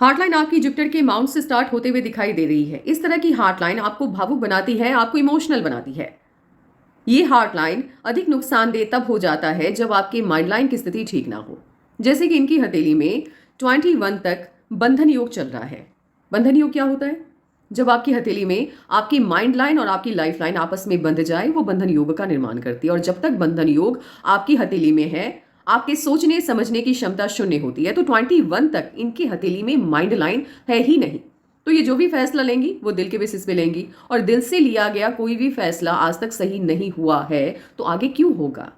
हार्टलाइन आपकी जुपिटर के माउंट से स्टार्ट होते हुए दिखाई दे रही है। इस तरह की हार्टलाइन आपको भावुक बनाती है, आपको इमोशनल बनाती है। ये हार्टलाइन अधिक नुकसानदेह तब हो जाता है जब आपके माइंडलाइन की स्थिति ठीक ना हो। जैसे कि इनकी हथेली में 21 तक बंधन योग चल रहा है। बंधन योग क्या होता है? जब आपकी हथेली में आपकी माइंड लाइन और आपकी लाइफ लाइन आपस में बंध जाए, वो बंधन योग का निर्माण करती है। और जब तक बंधन योग आपकी हथेली में है, आपके सोचने समझने की क्षमता शून्य होती है। तो 21 तक इनकी हथेली में माइंड लाइन है ही नहीं। तो ये जो भी फैसला लेंगी वो दिल के बेसिस पे लेंगी, और दिल से लिया गया कोई भी फैसला आज तक सही नहीं हुआ है तो आगे क्यों होगा।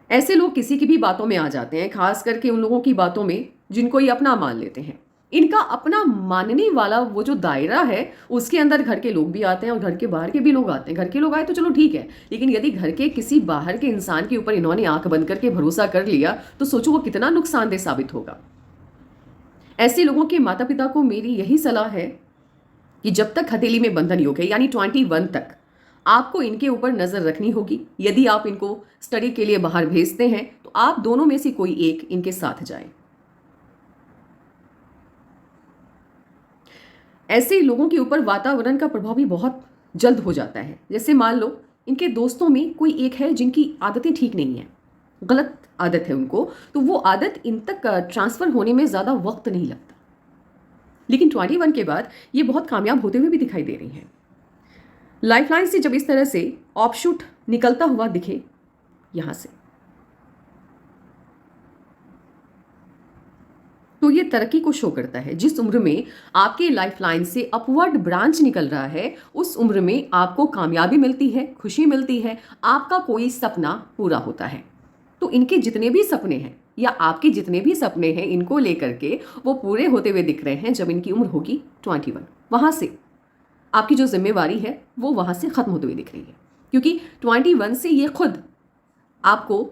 ऐसे लोग किसी की भी बातों में आ जाते हैं, खास करके उन लोगों की बातों में जिनको ये अपना मान लेते हैं। इनका अपना मानने वाला वो जो दायरा है, उसके अंदर घर के लोग भी आते हैं और घर के बाहर के भी लोग आते हैं। घर के लोग आए तो चलो ठीक है, लेकिन यदि घर के किसी बाहर के इंसान के ऊपर इन्होंने आंख बंद करके भरोसा कर लिया तो सोचो वो कितना नुकसानदेह साबित होगा। ऐसे लोगों के माता पिता को मेरी यही सलाह है कि जब तक हथेली में बंधन योग है, यानी 21 तक, आपको इनके ऊपर नजर रखनी होगी। यदि आप इनको स्टडी के लिए बाहर भेजते हैं तो आप दोनों में से कोई एक इनके साथ जाए। ऐसे लोगों के ऊपर वातावरण का प्रभाव भी बहुत जल्द हो जाता है। जैसे मान लो इनके दोस्तों में कोई एक है जिनकी आदतें ठीक नहीं है, गलत आदत है उनको, तो वो आदत इन तक ट्रांसफर होने में ज़्यादा वक्त नहीं लगता। लेकिन 21 के बाद ये बहुत कामयाब होते हुए भी दिखाई दे रही हैं। लाइफलाइन से जब इस तरह से ऑफशूट निकलता हुआ दिखे यहां से, तो ये तरक्की को शो करता है। जिस उम्र में आपके लाइफलाइन से अपवर्ड ब्रांच निकल रहा है, उस उम्र में आपको कामयाबी मिलती है, खुशी मिलती है, आपका कोई सपना पूरा होता है। तो इनके जितने भी सपने हैं या आपके जितने भी सपने हैं, इनको लेकर के वो पूरे होते हुए दिख रहे हैं जब इनकी उम्र होगी 21। वहां से आपकी जो जिम्मेवारी है वो वहां से खत्म होते हुए दिख रही है, क्योंकि 21 से ये खुद आपको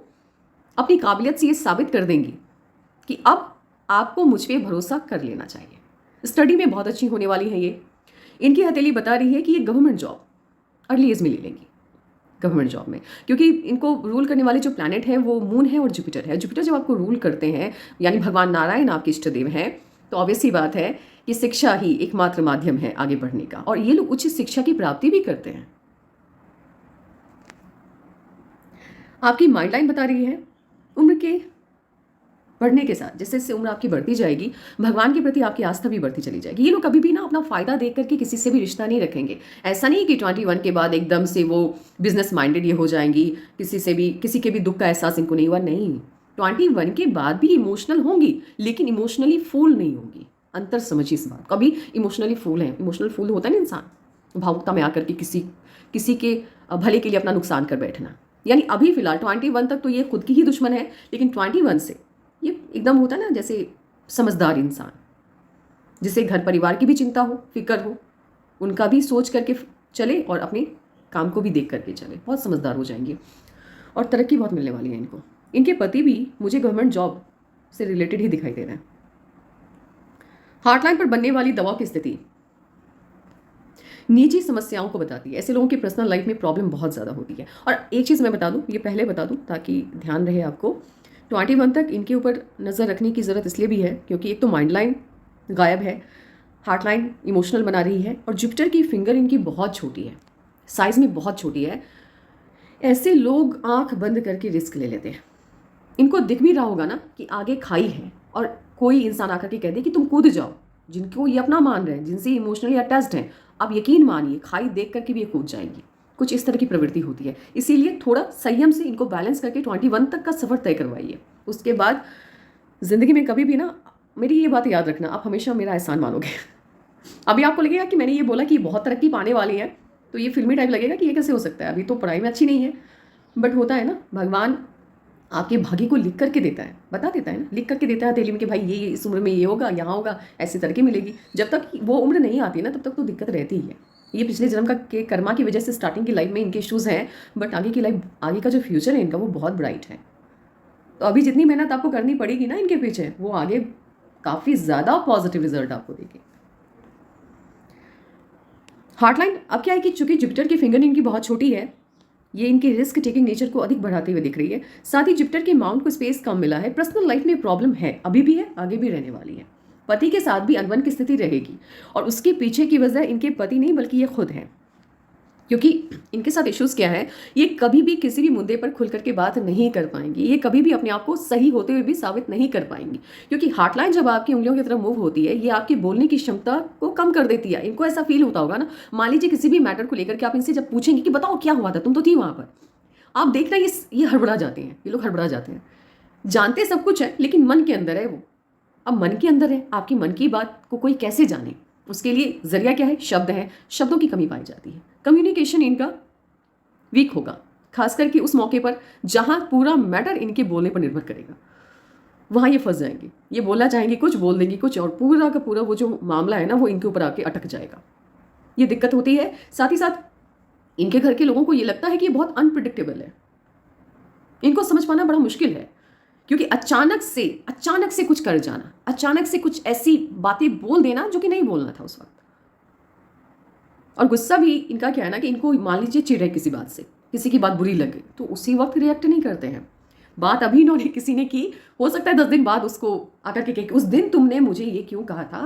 अपनी काबिलियत से ये साबित कर देंगी कि अब आपको मुझ पे भरोसा कर लेना चाहिए। स्टडी में बहुत अच्छी होने वाली है ये। इनकी हथेली बता रही है कि ये गवर्नमेंट जॉब अर्ली एज में ले लेंगी, गवर्नमेंट जॉब में, क्योंकि इनको रूल करने वाले जो प्लैनेट हैं वो मून है और जुपिटर है। जुपिटर जब आपको रूल करते हैं, यानी भगवान नारायण आपके इष्ट देव हैं, तो ऑब्वियस सी बात है कि शिक्षा ही एकमात्र माध्यम है आगे बढ़ने का, और ये लोग उच्च शिक्षा की प्राप्ति भी करते हैं। आपकी माइंड लाइन बता रही है उम्र के बढ़ने के साथ, जैसे जैसे उम्र आपकी बढ़ती जाएगी, भगवान के प्रति आपकी आस्था भी बढ़ती चली जाएगी। ये लोग कभी भी ना अपना फायदा देख करके किसी से भी रिश्ता नहीं रखेंगे। ऐसा नहीं कि 21 के बाद एकदम से वो बिजनेस माइंडेड ये हो जाएंगी, किसी के भी दुख का एहसास इनको नहीं हुआ। नहीं, 21 के बाद भी इमोशनल होंगी, लेकिन इमोशनली फूल नहीं होंगी। अंतर समझिए इस बात। कभी इमोशनली फूल है, इमोशनल फूल होता है ना इंसान, भावुकता में आकर के किसी के भले के लिए अपना नुकसान कर बैठना। यानी अभी फिलहाल 21 तक तो ये खुद की ही दुश्मन है, लेकिन 21 से ये एकदम होता है ना जैसे समझदार इंसान, जिसे घर परिवार की भी चिंता हो, फिक्र हो, उनका भी सोच करके चले और अपने काम को भी देख करके चले। बहुत समझदार हो जाएंगे और तरक्की बहुत मिलने वाली है इनको। इनके पति भी मुझे गवर्नमेंट जॉब से रिलेटेड ही दिखाई दे रहे हैं। हार्टलाइन पर बनने वाली दवा की स्थिति निजी समस्याओं को बताती है। ऐसे लोगों की पर्सनल लाइफ में प्रॉब्लम बहुत ज़्यादा होती है। और एक चीज़ मैं बता दूं, ये पहले बता दूं ताकि ध्यान रहे आपको, 21 तक इनके ऊपर नज़र रखने की ज़रूरत इसलिए भी है क्योंकि एक तो माइंड लाइन गायब है, हार्ट लाइन इमोशनल बना रही है, और जुपिटर की फिंगर इनकी बहुत छोटी है, साइज़ में बहुत छोटी है। ऐसे लोग आंख बंद करके रिस्क ले लेते हैं। इनको दिख भी रहा होगा ना कि आगे खाई है, और कोई इंसान आकर के कह दे कि तुम कूद जाओ, जिनको ये अपना मान रहे हैं, जिनसे इमोशनली अटैच्ड हैं, आप यकीन मानिए खाई देख करके भी ये कूद जाएंगी। कुछ इस तरह की प्रवृत्ति होती है। इसीलिए थोड़ा संयम से इनको बैलेंस करके 21 तक का सफ़र तय करवाइए। उसके बाद ज़िंदगी में कभी भी ना, मेरी ये बात याद रखना, आप हमेशा मेरा एहसान मानोगे। अभी आपको लगेगा कि मैंने ये बोला कि बहुत तरक्की पाने वाली है, तो ये फिल्मी टाइप लगेगा कि ये कैसे हो सकता है, अभी तो पढ़ाई में अच्छी नहीं है। बट होता है ना, भगवान आपके भाग्य को लिख करके देता है, बता देता है ना, लिख करके देता है हथेली में कि भाई ये इस उम्र में ये होगा, यहाँ होगा, ऐसी तरक्की मिलेगी। जब तक वो उम्र नहीं आती ना, तब तक तो दिक्कत रहती ही है। ये पिछले जन्म का के कर्मा की वजह से स्टार्टिंग की लाइफ में इनके इश्यूज़ हैं, बट आगे की लाइफ, आगे का जो फ्यूचर है इनका वो बहुत ब्राइट है। तो अभी जितनी मेहनत आपको करनी पड़ेगी ना इनके पीछे, वो आगे काफ़ी ज़्यादा पॉजिटिव रिजल्ट आपको देगी। हार्टलाइन अब क्या है कि चूंकि जुपिटर की फिंगर इनकी बहुत छोटी है, ये इनके रिस्क टेकिंग नेचर को अधिक बढ़ाते हुए दिख रही है। साथ ही जुपिटर के माउंट को स्पेस कम मिला है। पर्सनल लाइफ में प्रॉब्लम है, अभी भी है, आगे भी रहने वाली है। पति के साथ भी अनबन की स्थिति रहेगी, और उसके पीछे की वजह इनके पति नहीं बल्कि ये खुद है। क्योंकि इनके साथ इश्यूज़ क्या है, ये कभी भी किसी भी मुद्दे पर खुल करके बात नहीं कर पाएंगी, ये कभी भी अपने आप को सही होते हुए भी साबित नहीं कर पाएंगी। क्योंकि हार्टलाइन जब आपकी उंगलियों की तरफ मूव होती है, ये आपकी बोलने की क्षमता को कम कर देती है। इनको ऐसा फील होता होगा ना, मान लीजिए किसी भी मैटर को लेकर के आप इनसे जब पूछेंगे कि बताओ क्या हुआ था, तुम तो थी वहाँ पर, आप देखना ये हड़बड़ा जाते हैं, ये लोग हड़बड़ा जाते हैं। जानते सब कुछ है लेकिन मन के अंदर है वो। अब मन के अंदर है, आपकी मन की बात को कोई कैसे जाने, उसके लिए जरिया क्या है, शब्द है, शब्दों की कमी पाई जाती है। कम्युनिकेशन इनका वीक होगा, खास करके उस मौके पर जहां पूरा मैटर इनके बोलने पर निर्भर करेगा, वहां ये फंस जाएंगे। ये बोलना चाहेंगे कुछ, बोल देंगे कुछ, और पूरा का पूरा वो जो मामला है ना वो इनके ऊपर आके अटक जाएगा। ये दिक्कत होती है। साथ ही साथ इनके घर के लोगों को ये लगता है कि ये बहुत अनप्रिडिक्टेबल है, इनको समझ पाना बड़ा मुश्किल है। क्योंकि अचानक से कुछ कर जाना, अचानक से कुछ ऐसी बातें बोल देना जो कि नहीं बोलना था उस वक्त। और गुस्सा भी इनका क्या है ना कि इनको मान लीजिए चिढ़ है किसी बात से, किसी की बात बुरी लगे तो उसी वक्त रिएक्ट नहीं करते हैं। बात अभी इन्होंने किसी ने की, हो सकता है 10 दिन बाद उसको आकर के कहे उस दिन तुमने मुझे ये क्यों कहा था,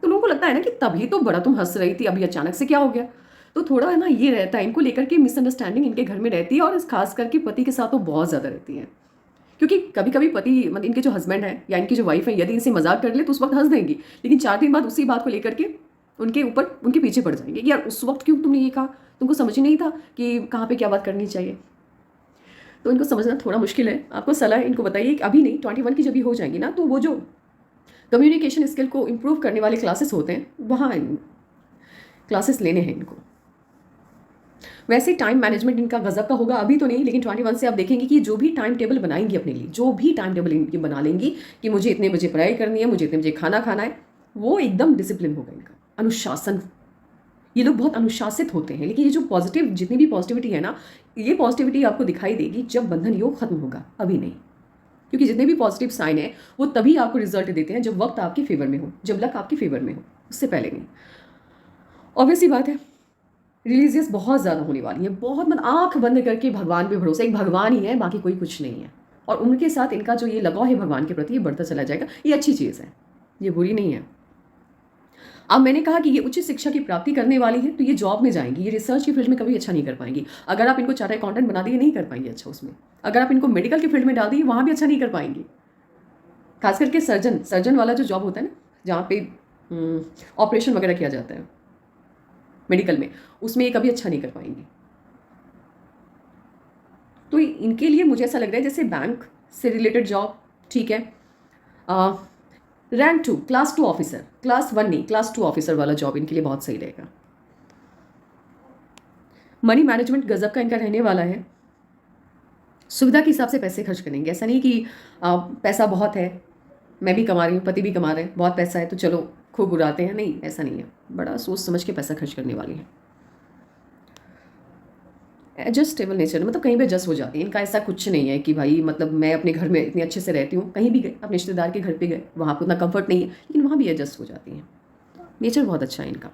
तो लोगों को लगता है ना कि तभी तो बड़ा तुम हंस रही थी, अभी अचानक से क्या हो गया। तो थोड़ा है ना ये रहता है इनको लेकर के, मिसअंडरस्टैंडिंग इनके घर में रहती है, और खास करके पति के साथ तो बहुत ज़्यादा रहती है। क्योंकि कभी कभी पति मतलब इनके जो हस्बैंड है या इनकी जो वाइफ है, यदि इनसे मजाक कर ले तो उस वक्त हंस देंगी, लेकिन 4 दिन बाद उसी बात को लेकर के उनके ऊपर उनके पीछे पड़ जाएंगे कि यार उस वक्त क्यों तुमने ये कहा, तुमको समझ ही नहीं था कि कहाँ पे क्या बात करनी चाहिए। तो इनको समझना थोड़ा मुश्किल है। आपको सलाह इनको बताइए कि अभी नहीं, 21 की जब भी हो जाएंगी ना, तो वो जो कम्युनिकेशन स्किल को इम्प्रूव करने वाले क्लासेस होते हैं वहाँ क्लासेस लेने हैं इनको। वैसे टाइम मैनेजमेंट इनका गजब का होगा, अभी तो नहीं, लेकिन 21 से आप देखेंगे कि जो भी टाइम टेबल बनाएंगी अपने लिए, जो भी टाइम टेबल इनकी बना लेंगी कि मुझे इतने बजे पढ़ाई करनी है, मुझे इतने बजे खाना खाना है, वो एकदम डिसिप्लिन होगा इनका, अनुशासन। ये लोग बहुत अनुशासित होते हैं। लेकिन ये जो पॉजिटिव, जितनी भी पॉजिटिविटी है ना, ये पॉजिटिविटी आपको दिखाई देगी जब बंधन योग खत्म होगा, अभी नहीं। क्योंकि जितने भी पॉजिटिव साइन है वो तभी आपको रिजल्ट देते हैं जब वक्त आपके फेवर में हो, जब लक आपके फेवर में हो, उससे पहले नहीं। ऑब्वियसली बात है, रिलीजियस बहुत ज़्यादा होने वाली है, बहुत, मतलब आंख बंद करके भगवान पे भरोसा, एक भगवान ही है, बाकी कोई कुछ नहीं है। और उनके साथ इनका जो ये लगाव है भगवान के प्रति, ये बढ़ता चला जाएगा। ये अच्छी चीज़ है, ये बुरी नहीं है। अब मैंने कहा कि ये उच्च शिक्षा की प्राप्ति करने वाली है, तो ये जॉब में जाएंगी, ये रिसर्च की फील्ड में कभी अच्छा नहीं कर पाएंगी। अगर आप इनको चार्टर्ड अकाउंटेंट बना दिए, नहीं कर पाएंगे अच्छा उसमें। अगर आप इनको मेडिकल की फील्ड में डाल दिए, वहाँ भी अच्छा नहीं कर पाएंगी। खास करके सर्जन वाला जो जॉब होता है ना, जहाँ पे ऑपरेशन वगैरह किया जाता है मेडिकल में, उसमें ये कभी अच्छा नहीं कर पाएंगे। तो इनके लिए मुझे ऐसा लग रहा है जैसे बैंक से रिलेटेड जॉब, ठीक है, रैंक 2, क्लास 2 ऑफिसर, क्लास 1 नहीं, क्लास 2 ऑफिसर वाला जॉब इनके लिए बहुत सही रहेगा। मनी मैनेजमेंट गजब का इनका रहने वाला है। सुविधा के हिसाब से पैसे खर्च करेंगे, ऐसा नहीं कि पैसा बहुत है, मैं भी कमा रही हूँ, पति भी कमा रहे हैं, बहुत पैसा है तो चलो खूब उड़ाते हैं, नहीं, ऐसा नहीं है। बड़ा सोच समझ के पैसा खर्च करने वाली है। एडजस्टेबल नेचर, मतलब कहीं भी एडजस्ट हो जाती है। इनका ऐसा कुछ नहीं है कि भाई मतलब मैं अपने घर में इतने अच्छे से रहती हूँ, कहीं भी गए, अपने रिश्तेदार के घर पे गए, वहाँ पर उतना कंफर्ट नहीं है, लेकिन वहाँ भी एडजस्ट हो जाती हैं। नेचर बहुत अच्छा है इनका।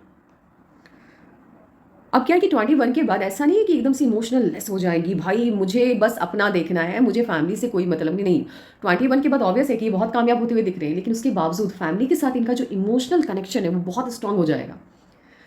अब क्या है कि 21 के बाद ऐसा नहीं है कि एकदम से इमोशनल लेस हो जाएगी, भाई मुझे बस अपना देखना है, मुझे फैमिली से कोई मतलब नहीं। 21 के बाद ऑब्वियस है कि बहुत कामयाब होते हुए दिख रहे हैं, लेकिन उसके बावजूद फैमिली के साथ इनका जो इमोशनल कनेक्शन है वो बहुत स्ट्रांग हो जाएगा।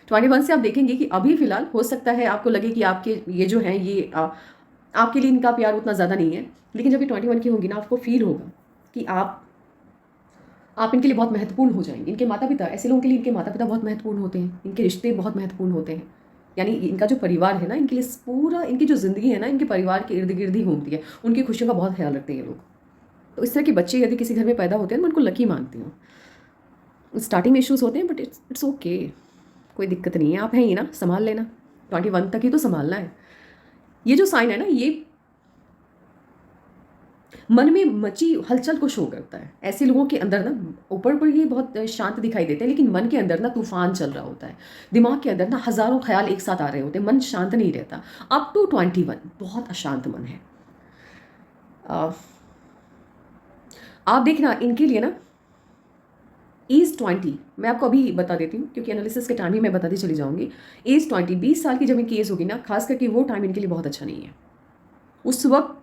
21 से आप देखेंगे कि अभी फिलहाल हो सकता है आपको लगे कि आपके ये जो हैं ये आपके लिए इनका प्यार उतना ज़्यादा नहीं है, लेकिन जब ये 21 की होंगी ना, आपको फील होगा कि आप इनके लिए बहुत महत्वपूर्ण हो जाएंगे। इनके माता पिता, ऐसे लोगों के लिए इनके माता पिता बहुत महत्वपूर्ण होते हैं, इनके रिश्ते बहुत महत्वपूर्ण होते हैं। यानी इनका जो परिवार है ना, इनके लिए पूरा, इनकी जो ज़िंदगी है ना, इनके परिवार के इर्द गिर्द ही घूमती है। उनकी खुशियों का बहुत ख्याल रखते हैं ये लोग। तो इस तरह के बच्चे यदि किसी घर में पैदा होते हैं मैं उनको लकी मानती हूँ। स्टार्टिंग में इश्यूज़ होते हैं बट इट्स ओके, कोई दिक्कत नहीं है, आप हैं ही ना, संभाल लेना। 21 तक ही तो संभालना है। ये जो साइन है ना, ये मन में मची हलचल को शो करता है। ऐसे लोगों के अंदर ना, ऊपर पर ये बहुत शांत दिखाई देते हैं, लेकिन मन के अंदर ना तूफान चल रहा होता है। दिमाग के अंदर ना हज़ारों ख्याल एक साथ आ रहे होते हैं, मन शांत नहीं रहता। अप टू 21 बहुत अशांत मन है। आप देखना इनके लिए ना एज 20, मैं आपको अभी बता देती हूँ क्योंकि एनालिसिस के टाइम ही मैं बताती चली जाऊँगी। एज 20, 20 साल की जब इनकी एज होगी ना, खास करके वो टाइम इनके लिए बहुत अच्छा नहीं है। उस वक्त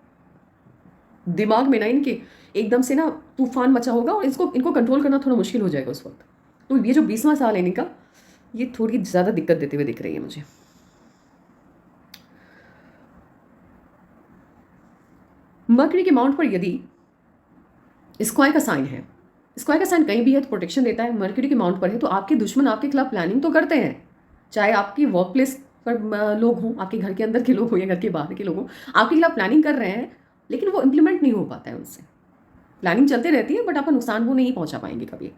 दिमाग में ना इनके एकदम से ना तूफान मचा होगा और इनको कंट्रोल करना थोड़ा मुश्किल हो जाएगा उस वक्त। तो ये जो 20वां साल है इनका, ये थोड़ी ज़्यादा दिक्कत देते हुए दिख रही है मुझे। मर्करी के माउंट पर यदि स्क्वायर का साइन है, स्क्वायर का साइन कहीं भी है तो प्रोटेक्शन देता है। मर्करी के माउंट पर है तो आपके दुश्मन आपके खिलाफ प्लानिंग तो करते हैं, चाहे आपकी वर्क प्लेस पर लोग हों, आपके घर के अंदर के लोग हों या घर के बाहर के लोग हों, आपके खिलाफ प्लानिंग कर रहे हैं, लेकिन वो इम्प्लीमेंट नहीं हो पाता है उनसे। प्लानिंग चलते रहती है बट आपका नुकसान वो नहीं पहुंचा पाएंगे कभी।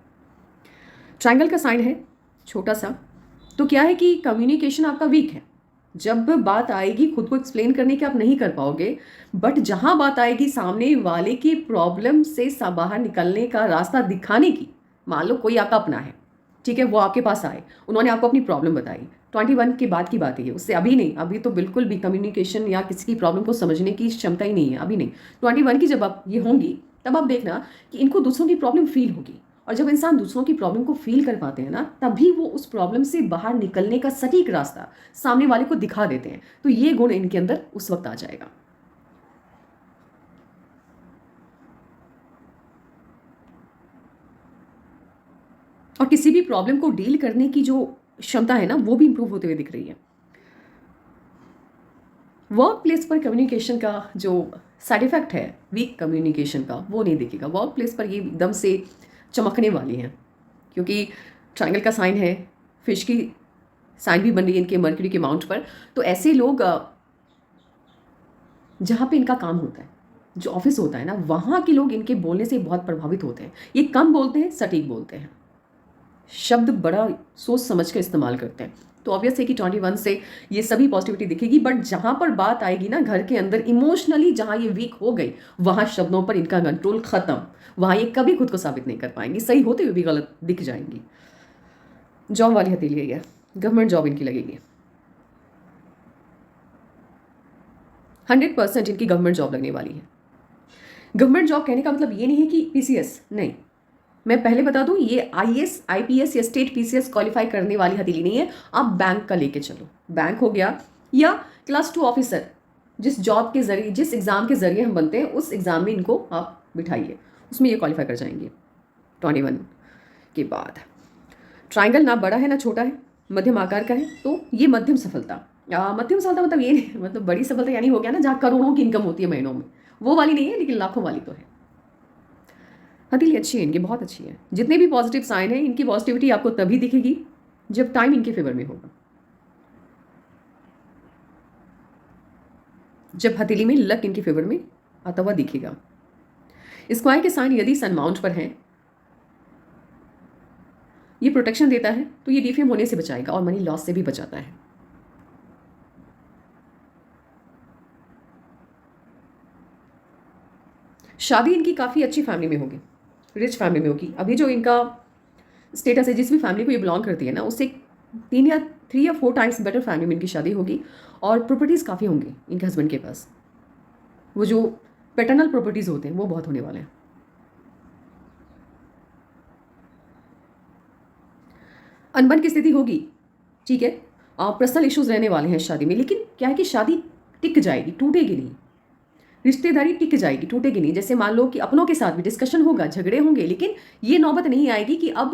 ट्रायंगल का साइन है छोटा सा, तो क्या है कि कम्युनिकेशन आपका वीक है। जब बात आएगी खुद को एक्सप्लेन करने की आप नहीं कर पाओगे, बट जहां बात आएगी सामने वाले की प्रॉब्लम से बाहर निकलने का रास्ता दिखाने की, मान लो कोई आपका अपना है, ठीक है, वो आपके पास आए, उन्होंने आपको अपनी प्रॉब्लम बताई, 21 के बाद की बात है ये, उससे अभी नहीं, अभी तो बिल्कुल भी कम्युनिकेशन या किसी की प्रॉब्लम को समझने की क्षमता ही नहीं है, अभी नहीं। 21 की जब आप ये होंगी तब आप देखना कि इनको दूसरों की प्रॉब्लम फील होगी, और जब इंसान दूसरों की प्रॉब्लम को फील कर पाते हैं ना, तभी वो उस प्रॉब्लम से बाहर निकलने का सटीक रास्ता सामने वाले को दिखा देते हैं। तो ये गुण इनके अंदर उस वक्त आ जाएगा। और किसी भी प्रॉब्लम को डील करने की जो क्षमता है ना, वो भी इंप्रूव होते हुए दिख रही है। वर्क प्लेस पर कम्युनिकेशन का जो साइड इफेक्ट है वीक कम्युनिकेशन का, वो नहीं दिखेगा। वर्क प्लेस पर ये एकदम से चमकने वाली हैं, क्योंकि ट्रायंगल का साइन है, फिश की साइन भी बन रही है इनके मर्क्यूरी के माउंट पर। तो ऐसे लोग जहाँ पे इनका काम होता है, जो ऑफिस होता है ना, वहाँ के लोग इनके बोलने से बहुत प्रभावित होते हैं। ये कम बोलते हैं, सटीक बोलते हैं, शब्द बड़ा सोच समझ कर इस्तेमाल करते हैं। तो ऑब्वियस है कि 21 से ये सभी पॉजिटिविटी दिखेगी, बट जहाँ पर बात आएगी ना घर के अंदर इमोशनली, जहाँ ये वीक हो गई, वहाँ शब्दों पर इनका कंट्रोल खत्म। वहाँ ये कभी खुद को साबित नहीं कर पाएंगी, सही होते हुए भी गलत दिख जाएंगी। जॉब वाली हथेली है, गवर्नमेंट जॉब इनकी लगेगी, 100% इनकी गवर्नमेंट जॉब लगने वाली है। गवर्नमेंट जॉब कहने का मतलब ये नहीं है कि पीसीएस, नहीं, मैं पहले बता दूं, ये आईएएस, आईपीएस या स्टेट पीसीएस क्वालिफाई करने वाली हथेली नहीं है। आप बैंक का लेके चलो, बैंक हो गया, या क्लास 2 ऑफिसर, जिस जॉब के जरिए, जिस एग्जाम के जरिए हम बनते हैं, उस एग्जाम में इनको आप बिठाइए, उसमें ये क्वालिफाई कर जाएंगे 21 के बाद। ट्राइंगल ना बड़ा है ना छोटा है, मध्यम आकार का है, तो ये मध्यम सफलता। मध्यम सफलता मतलब ये नहीं, मतलब बड़ी सफलता यानी हो गया ना जहाँ करोड़ों की इनकम होती है महीनों में, वो वाली नहीं है, लेकिन लाखों वाली तो है। हथेली अच्छी है इनकी, बहुत अच्छी है। जितने भी पॉजिटिव साइन है, इनकी पॉजिटिविटी आपको तभी दिखेगी जब टाइम इनके फेवर में होगा, जब हथेली में लक इनके फेवर में आता हुआ दिखेगा। स्क्वायर के साइन यदि सन माउंट पर हैं, ये प्रोटेक्शन देता है, तो ये डिफेम होने से बचाएगा और मनी लॉस से भी बचाता है। शादी इनकी काफ़ी अच्छी फैमिली में होगी, रिच फैमिली में होगी। अभी जो इनका स्टेटस है, जिस भी फैमिली को ये बिलोंग करती है ना, उससे 3 या 4 टाइम्स बेटर फैमिली में इनकी शादी होगी, और प्रॉपर्टीज़ काफ़ी होंगी इनके हस्बैंड के पास। वो जो पैटर्नल प्रॉपर्टीज़ होते हैं वो बहुत होने वाले हैं। अनबन की स्थिति होगी, ठीक है, पर्सनल इश्यूज रहने वाले हैं शादी में, लेकिन क्या है कि शादी टिक जाएगी, टूटेगी नहीं। रिश्तेदारी टिक जाएगी, टूटेगी नहीं। जैसे मान लो कि अपनों के साथ भी डिस्कशन होगा, झगड़े होंगे, लेकिन ये नौबत नहीं आएगी कि अब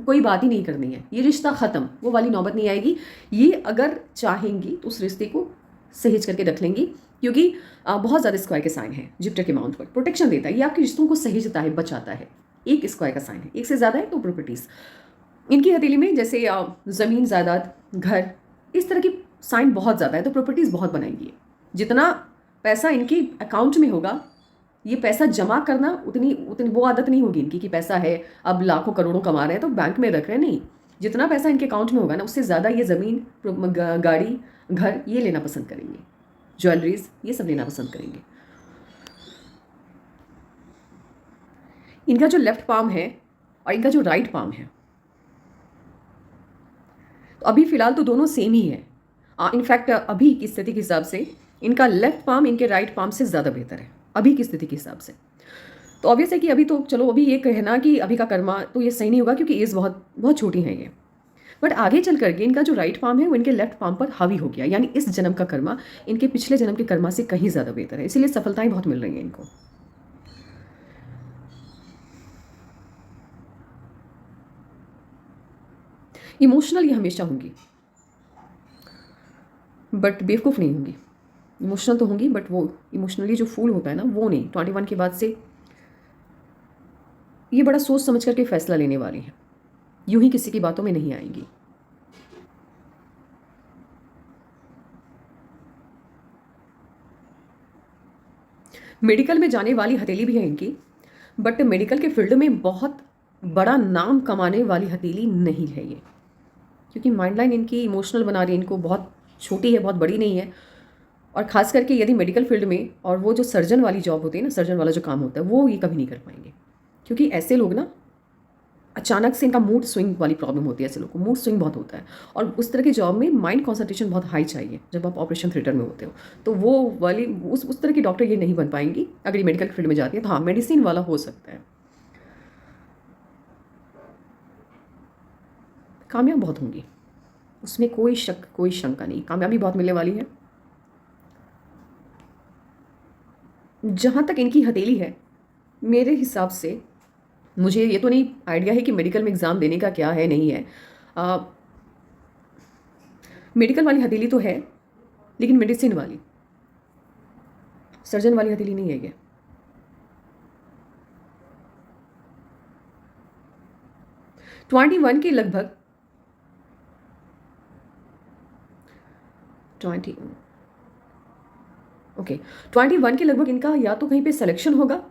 कोई बात ही नहीं करनी है, ये रिश्ता ख़त्म, वो वाली नौबत नहीं आएगी। ये अगर चाहेंगी तो उस रिश्ते को सहेज करके रख लेंगी, क्योंकि बहुत ज़्यादा स्क्वायर के साइन है जुपिटर के माउंट पर, प्रोटेक्शन देता है, ये आपके रिश्तों को सहेजता है, बचाता है। एक स्क्वायर का साइन है, एक से ज़्यादा है तो प्रॉपर्टीज़ इनकी हथेली में, जैसे ज़मीन, जायदाद, घर, इस तरह की साइन बहुत ज़्यादा है, तो प्रॉपर्टीज़ बहुत बनाएंगी। जितना पैसा इनके अकाउंट में होगा, ये पैसा जमा करना उतनी उतनी वो आदत नहीं होगी इनकी कि पैसा है अब लाखों करोड़ों कमा रहे हैं तो बैंक में रख रहे हैं, नहीं। जितना पैसा इनके अकाउंट में होगा ना, उससे ज़्यादा ये ज़मीन, गाड़ी, घर ये लेना पसंद करेंगे, ज्वेलरीज ये सब लेना पसंद करेंगे। इनका जो लेफ्ट पाम है और इनका जो राइट पाम है, तो अभी फ़िलहाल तो दोनों सेम ही है। इनफैक्ट अभी की स्थिति के हिसाब से इनका लेफ्ट पाम इनके राइट पाम से ज़्यादा बेहतर है अभी की स्थिति के हिसाब से। तो ऑब्वियस है कि अभी तो चलो, अभी ये कहना कि अभी का कर्मा तो ये सही नहीं होगा, क्योंकि एज बहुत बहुत छोटी है ये। बट आगे चल करके इनका जो राइट पाम है वो इनके लेफ्ट पाम पर हावी हो गया, यानी इस जन्म का कर्मा इनके पिछले जन्म के कर्मा से कहीं ज़्यादा बेहतर है, इसीलिए सफलताएं बहुत मिल रही हैं इनको। इमोशनल ये हमेशा होंगी, बट बेवकूफ़ नहीं होंगी। इमोशनल तो होंगी बट वो इमोशनली जो फूल होता है ना वो नहीं। 21 के बाद से ये बड़ा सोच समझ करके फैसला लेने वाली हैं, यूं ही किसी की बातों में नहीं आएंगी। मेडिकल में जाने वाली हथेली भी है इनकी, बट मेडिकल के फील्ड में बहुत बड़ा नाम कमाने वाली हथेली नहीं है ये, क्योंकि माइंड लाइन इनकी इमोशनल बना रही है इनको, बहुत छोटी है, बहुत बड़ी नहीं है। और ख़ास करके यदि मेडिकल फील्ड में और वो जो सर्जन वाली जॉब होती है ना, सर्जन वाला जो काम होता है, वो ये कभी नहीं कर पाएंगे, क्योंकि ऐसे लोग ना अचानक से इनका मूड स्विंग वाली प्रॉब्लम होती है। ऐसे लोग को मूड स्विंग बहुत होता है, और उस तरह की जॉब में माइंड कंसंट्रेशन बहुत हाई चाहिए जब आप ऑपरेशन थिएटर में होते हो। तो वो वाली उस तरह की डॉक्टर ये नहीं बन पाएंगी। अगर ये मेडिकल फील्ड में जाती है तो हाँ, मेडिसिन वाला हो सकता है। कामयाब बहुत होंगी, उसमें कोई शक कोई शंका नहीं, कामयाबी बहुत मिलने वाली है। जहाँ तक इनकी हथेली है, मेरे हिसाब से, मुझे ये तो नहीं आइडिया है कि मेडिकल में एग्ज़ाम देने का क्या है नहीं है। मेडिकल वाली हथेली तो है, लेकिन मेडिसिन वाली, सर्जन वाली हथेली नहीं है ये। ट्वेंटी वन के लगभग 20 ओके 21 के लगभग इनका या तो कहीं पे सिलेक्शन होगा,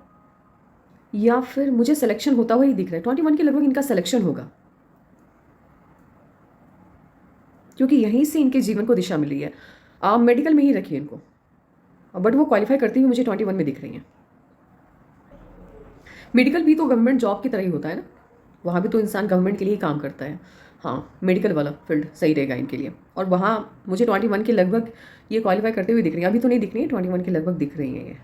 या फिर मुझे सिलेक्शन होता हुआ ही दिख रहा है। 21 के लगभग इनका सिलेक्शन होगा, क्योंकि यहीं से इनके जीवन को दिशा मिल रही है। आप मेडिकल में ही रखिए इनको, बट वो क्वालिफाई करती हुई मुझे 21 में दिख रही हैं। मेडिकल भी तो गवर्नमेंट जॉब की तरह ही होता है ना, वहाँ भी तो इंसान गवर्नमेंट के लिए ही काम करता है। हाँ, मेडिकल वाला फील्ड सही रहेगा इनके लिए। और वहाँ मुझे 21 के लगभग ये क्वालिफाई करते हुए दिख रही है। अभी तो नहीं दिख रही है, 21 के लगभग दिख रही हैं ये।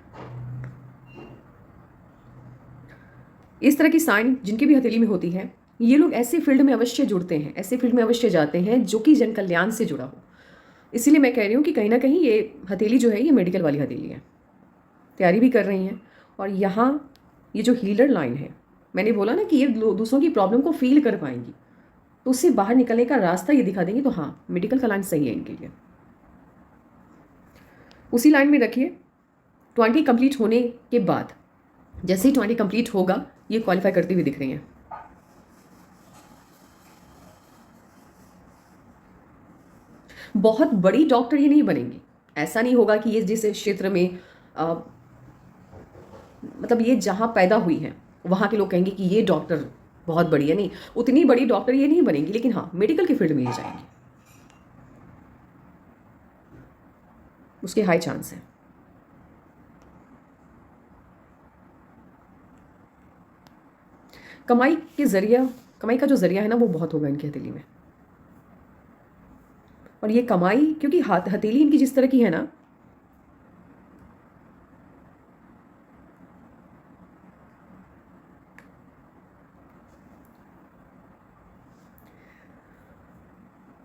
इस तरह की साइन जिनकी भी हथेली में होती है, ये लोग ऐसे फील्ड में अवश्य जुड़ते हैं, ऐसे फील्ड में अवश्य जाते हैं जो कि जन कल्याण से जुड़ा हो। इसीलिए मैं कह रही हूँ कि कहीं ना कहीं ये हथेली जो है ये मेडिकल वाली हथेली है। तैयारी भी कर रही हैं, और यहाँ ये जो हीलर लाइन है, मैंने बोला ना कि ये दूसरों की प्रॉब्लम को फील कर पाएंगी, तो उससे बाहर निकलने का रास्ता ये दिखा देंगी। तो हाँ, मेडिकल का लाइन सही है इनके लिए। उसी लाइन में रखिए। 20 कंप्लीट होने के बाद, जैसे ही 20 कंप्लीट होगा, ये क्वालिफाई करती हुई दिख रही हैं। बहुत बड़ी डॉक्टर ये नहीं बनेंगी, ऐसा नहीं होगा कि ये जिस क्षेत्र में मतलब ये जहाँ पैदा हुई है वहाँ के लोग कहेंगे कि ये डॉक्टर बहुत बड़ी है, नहीं, उतनी बड़ी डॉक्टर ये नहीं बनेंगी, लेकिन हाँ, मेडिकल के फील्ड में ये जाएंगी, उसके हाई चांस है। कमाई का जो जरिया है ना, वो बहुत होगा इनकी हथेली में। और ये कमाई, क्योंकि हथेली इनकी जिस तरह की है ना,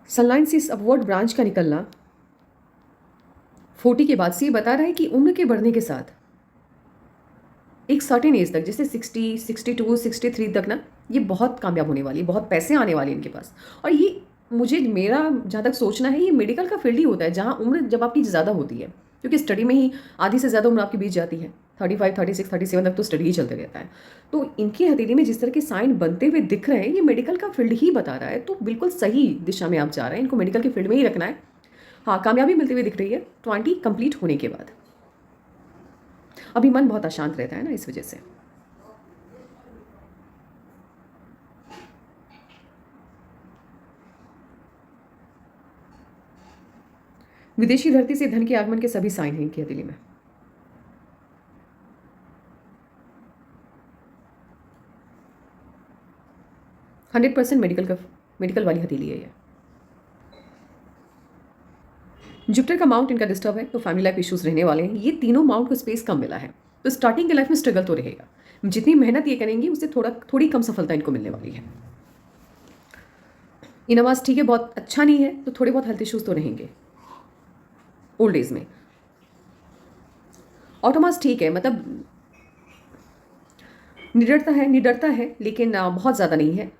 सनलाइन से इस अपवर्ड ब्रांच का निकलना 40 के बाद से ये बता रहा है कि उम्र के बढ़ने के साथ एक सर्टेन एज तक, जैसे 60, 62, 63 तक ना, ये बहुत कामयाब होने वाली है, बहुत पैसे आने वाले हैं इनके पास। और ये मेरा जहाँ तक सोचना है, ये मेडिकल का फील्ड ही होता है जहाँ उम्र जब आपकी ज़्यादा होती है, क्योंकि स्टडी में ही आधी से ज़्यादा उम्र आपकी बीत जाती है। 35, 36, 37 तक तो स्टडी ही चलते रहता है। तो इनकी हथेली में जिस तरह के साइन बनते हुए दिख रहे हैं, ये मेडिकल का फील्ड ही बता रहा है। तो बिल्कुल सही दिशा में आप जा रहे हैं, इनको मेडिकल के फील्ड में ही रखना है। हाँ, कामयाबी मिलती हुई दिख रही है 20 कंप्लीट होने के बाद। अभी मन बहुत अशांत रहता है ना, इस वजह से। विदेशी धरती से धन के आगमन के सभी साइन हैं इनकी हथेली में। हंड्रेड % मेडिकल वाली हथेली है ये। जुपिटर का माउंट इनका डिस्टर्ब है, तो फैमिली लाइफ इश्यूज रहने वाले हैं। ये तीनों माउंट को स्पेस कम मिला है, तो स्टार्टिंग के लाइफ में स्ट्रगल तो रहेगा। जितनी मेहनत ये करेंगी, उससे थोड़ी कम सफलता इनको मिलने वाली है। इन आवाज़ ठीक है, बहुत अच्छा नहीं है, तो थोड़े बहुत हेल्थ इश्यूज तो रहेंगे ओल्ड एज में। ऑटोमास ठीक है, मतलब निडरता है लेकिन बहुत ज़्यादा नहीं है।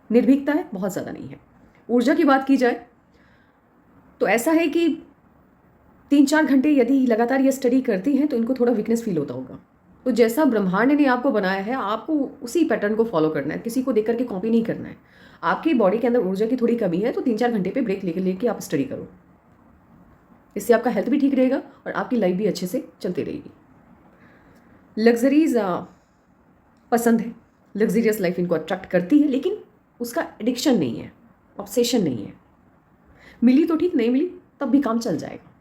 निर्भीकता है, बहुत ज़्यादा नहीं है। ऊर्जा की बात की जाए तो ऐसा है कि 3-4 घंटे यदि लगातार ये स्टडी करती हैं तो इनको थोड़ा वीकनेस फील होता होगा। तो जैसा ब्रह्मांड ने आपको बनाया है, आपको उसी पैटर्न को फॉलो करना है, किसी को देख करके कॉपी नहीं करना है। आपकी बॉडी के अंदर ऊर्जा की थोड़ी कमी है तो 3-4 घंटे पे ब्रेक लेके आप स्टडी करो। इससे आपका हेल्थ भी ठीक रहेगा और आपकी लाइफ भी अच्छे से चलती रहेगी। लग्जरीज पसंद है, लग्जरियस लाइफ इनको अट्रैक्ट करती है, लेकिन उसका एडिक्शन नहीं है, ऑब्सेशन नहीं है। मिली तो ठीक, नहीं मिली तब भी काम चल जाएगा।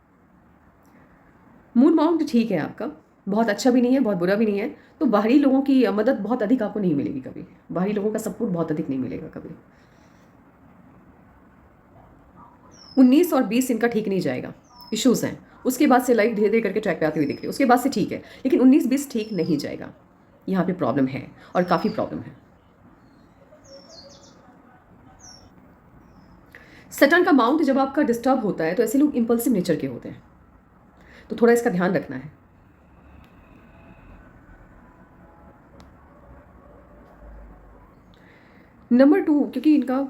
मूड माउंट ठीक है आपका, बहुत अच्छा भी नहीं है, बहुत बुरा भी नहीं है। तो बाहरी लोगों की मदद बहुत अधिक आपको नहीं मिलेगी कभी, बाहरी लोगों का सपोर्ट बहुत अधिक नहीं मिलेगा कभी। 19 और 20 इनका ठीक नहीं जाएगा, इश्यूज हैं। उसके बाद से लाइफ धीरे धीरे करके ट्रैक पे आती हुई दिख रही है, उसके बाद से ठीक है, लेकिन 19-20 ठीक नहीं जाएगा। यहाँ पे प्रॉब्लम है और काफ़ी प्रॉब्लम है। सैटर्न का माउंट जब आपका डिस्टर्ब होता है तो ऐसे लोग इंपल्सिव नेचर के होते हैं, तो थोड़ा इसका ध्यान रखना है। नंबर 2, क्योंकि इनका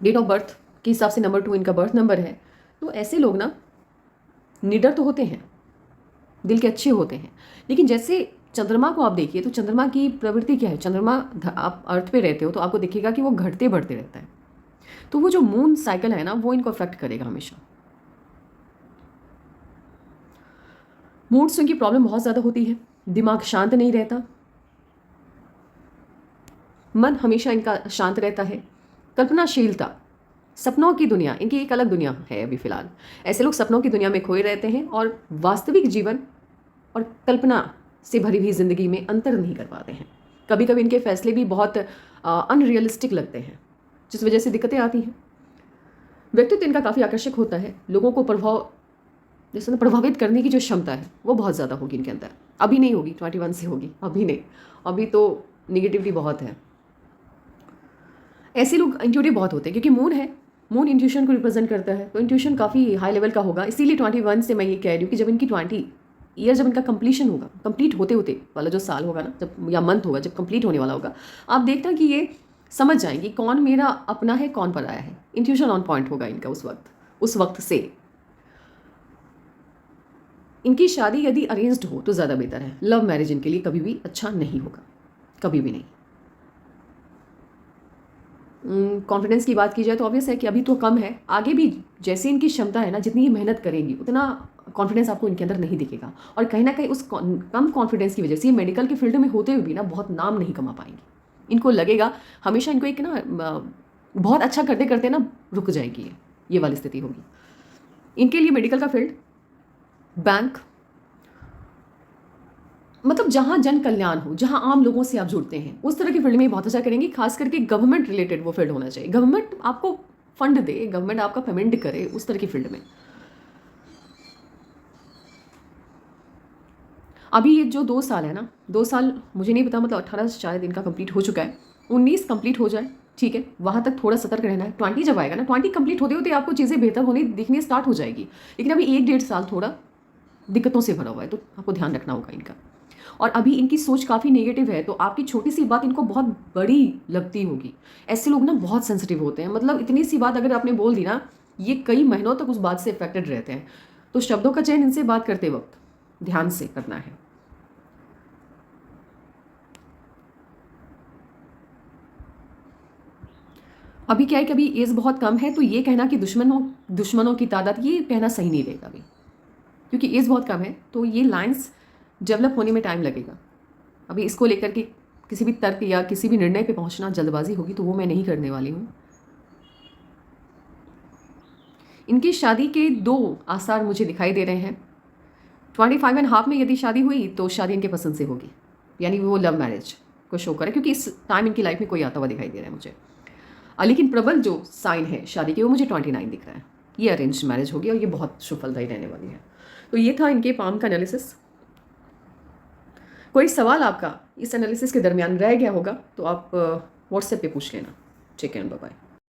डेट ऑफ बर्थ के हिसाब से नंबर 2 इनका बर्थ नंबर है, तो ऐसे लोग ना निडर तो होते हैं, दिल के अच्छे होते हैं, लेकिन जैसे चंद्रमा को आप देखिए तो चंद्रमा की प्रवृत्ति क्या है। चंद्रमा आप अर्थ पे रहते हो तो आपको दिखेगा कि वो घटते बढ़ते रहता है। तो वो जो मून साइकिल है ना, वो इनको अफेक्ट करेगा हमेशा। मूड स्विंग की प्रॉब्लम बहुत ज़्यादा होती है, दिमाग शांत नहीं रहता, मन हमेशा इनका शांत रहता है। कल्पनाशीलता, सपनों की दुनिया, इनकी एक अलग दुनिया है अभी फ़िलहाल। ऐसे लोग सपनों की दुनिया में खोए रहते हैं और वास्तविक जीवन और कल्पना से भरी हुई ज़िंदगी में अंतर नहीं कर पाते हैं। कभी कभी इनके फैसले भी बहुत अनरियलिस्टिक लगते हैं, जिस वजह से दिक्कतें आती हैं। व्यक्तित्व इनका काफ़ी आकर्षक होता है, लोगों को जैसे प्रभावित करने की जो क्षमता है वो बहुत ज़्यादा होगी इनके अंदर। अभी नहीं होगी, 21 से होगी, अभी नहीं, अभी तो निगेटिविटी बहुत है। ऐसे लोग इंट्यूटिव बहुत होते हैं क्योंकि मून है, मून इंट्यूशन को रिप्रेजेंट करता है, तो इंट्यूशन काफ़ी हाई लेवल का होगा। इसीलिए 21 से मैं ये कह रही हूँ कि जब इनकी 20 ईयर जब इनका कंप्लीशन होगा, कंप्लीट होते होते वाला जो साल होगा ना, जब या मंथ होगा, जब कंप्लीट होने वाला होगा, आप देखना कि ये समझ जाएंगी कौन मेरा अपना है, कौन पराया है। इंट्यूशन ऑन पॉइंट होगा इनका उस वक्त से। इनकी शादी यदि अरेंज्ड हो तो ज़्यादा बेहतर है। लव मैरिज इनके लिए कभी भी अच्छा नहीं होगा, कभी भी नहीं। कॉन्फिडेंस की बात की जाए तो ऑब्वियस है कि अभी तो कम है, आगे भी जैसे इनकी क्षमता है ना, जितनी ही मेहनत करेंगी उतना कॉन्फिडेंस आपको इनके अंदर नहीं दिखेगा। और कहीं ना कहीं उस कम कॉन्फिडेंस की वजह से ये मेडिकल के फील्ड में होते हुए भी ना बहुत नाम नहीं कमा पाएंगी। इनको लगेगा हमेशा इनको एक ना बहुत अच्छा करते करते ना रुक जाएगी, ये वाली स्थिति होगी इनके लिए। मेडिकल का फील्ड, बैंक, मतलब जहाँ जन कल्याण हो, जहाँ आम लोगों से आप जुड़ते हैं, उस तरह की फील्ड में बहुत अच्छा करेंगे। खास करके गवर्नमेंट रिलेटेड वो फील्ड होना चाहिए, गवर्नमेंट आपको फंड दे, गवर्नमेंट आपका पेमेंट करे, उस तरह की फील्ड में। अभी ये जो 2 साल है ना, 2 साल मुझे नहीं पता, मतलब 18 शायद इनका कंप्लीट हो चुका है, 19 कंप्लीट हो जाए, ठीक है, वहाँ तक थोड़ा सतर्क रहना है। 20 जब आएगा ना, 20 कंप्लीट होते होते आपको चीज़ें बेहतर होने दिखनी स्टार्ट हो जाएगी। लेकिन अभी 1-1.5 साल थोड़ा दिक्कतों से भरा हुआ है, तो आपको ध्यान रखना होगा इनका। और अभी इनकी सोच काफ़ी नेगेटिव है, तो आपकी छोटी सी बात इनको बहुत बड़ी लगती होगी। ऐसे लोग ना बहुत सेंसिटिव होते हैं, मतलब इतनी सी बात अगर आपने बोल दी ना, ये कई महीनों तक उस बात से इफेक्टेड रहते हैं। तो शब्दों का चयन इनसे बात करते वक्त ध्यान से करना है। अभी क्या है कि अभी एज बहुत कम है, तो ये कहना कि दुश्मनों की तादाद, ये कहना सही नहीं रहेगा अभी, क्योंकि एज बहुत कम है। तो ये लाइंस डेवलप होने में टाइम लगेगा। अभी इसको लेकर के किसी भी तर्क या किसी भी निर्णय पे पहुंचना जल्दबाजी होगी, तो वो मैं नहीं करने वाली हूँ। इनकी शादी के 2 आसार मुझे दिखाई दे रहे हैं। 25.5 में यदि शादी हुई तो शादी इनके पसंद से होगी, यानी वो लव मैरिज को शो करे, क्योंकि इस टाइम इनकी लाइफ में कोई आता हुआ दिखाई दे रहा है मुझे। लेकिन प्रबल जो साइन है शादी के, वो मुझे 29 दिख रहा है। ये अरेंज मैरिज होगी और ये बहुत सफलदायी रहने वाली है। तो ये था इनके पाम का एनालिसिस। कोई सवाल आपका इस एनालिसिस के दरमियान रह गया होगा तो आप व्हाट्सएप पे पूछ लेना। ठीक है, बाय बाय।